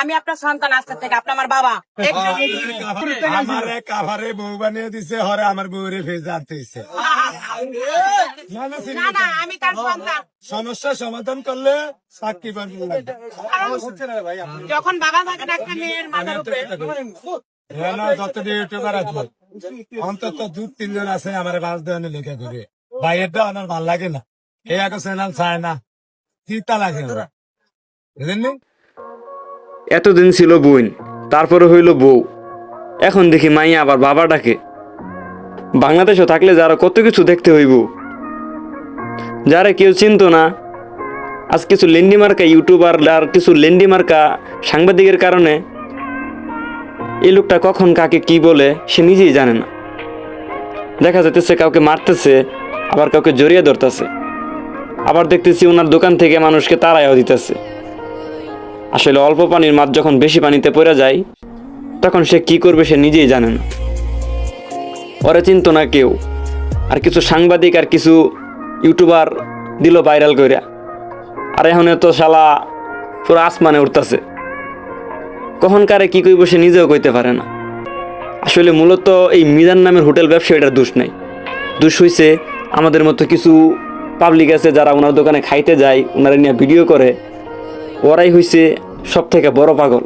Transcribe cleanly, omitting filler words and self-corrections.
আমি আপনার সন্তান আজকে থেকে, আপনি আমার বাবা। আমারে কাভারে বউ বানিয়ে দিছে, হরে আমার বউরে ভেজা দিছে। না না, আমি তার সন্তান। সমস্যা সমাধান করলে সাক্ষী বানিয়ে লাগবে। যখন বাবা থাকেন একটা মেয়ের মাথার উপরে, যত ইউটিউবার আছে অন্তত 2-3 জন আছে আমার বাস দেওয়ানে লেখা করে ভাইয়েরটা আমার ভাল লাগে না, এই এক চ্যানেল চায় না, চিন্তা লাগে ওরা, বুঝলেন? এতদিন ছিল বোন, তারপরে হইল বউ, এখন দেখি মাইয়া আবার বাবা ডাকে। বাংলাদেশে থাকলে যারা কত কিছু দেখতে হইব, যারা কেউ চিনত না, আজ কিছু লেন্ডি মার্কা ইউটিউবার আর কিছু লেন্ডি মার্কা সাংবাদিকের কারণে এই লোকটা কখন কাকে কি বলে সে নিজেই জানে না। দেখা যাইতেছে কাউকে মারতেছে, আবার কাউকে জড়িয়ে ধরতেছে, আবার দেখতেছি ওনার দোকান থেকে মানুষকে তাড়াইও দিতেছে। আসলে অল্প পানির মাছ যখন বেশি পানিতে পড়ে যায় তখন সে কি করবে সে নিজেই জানে না। ওরে চিনত না কেউ, আর কিছু সাংবাদিক আর কিছু ইউটিউবার দিল ভাইরাল কইরা, আর এখন তো শালা পুরো আসমানে উঠতেছে। কখন কারে কি কইব সে নিজেও কইতে পারে না। আসলে মূলত এই মিজান নামের হোটেল ব্যবসায়ীটার দোষ নাই, দোষ হইছে আমাদের মতো কিছু পাবলিক আছে যারা ওনার দোকানে খাইতে যায়, ওনারা নিয়ে ভিডিও করে, ওরাই হইছে সব থেকে বড় পাগল।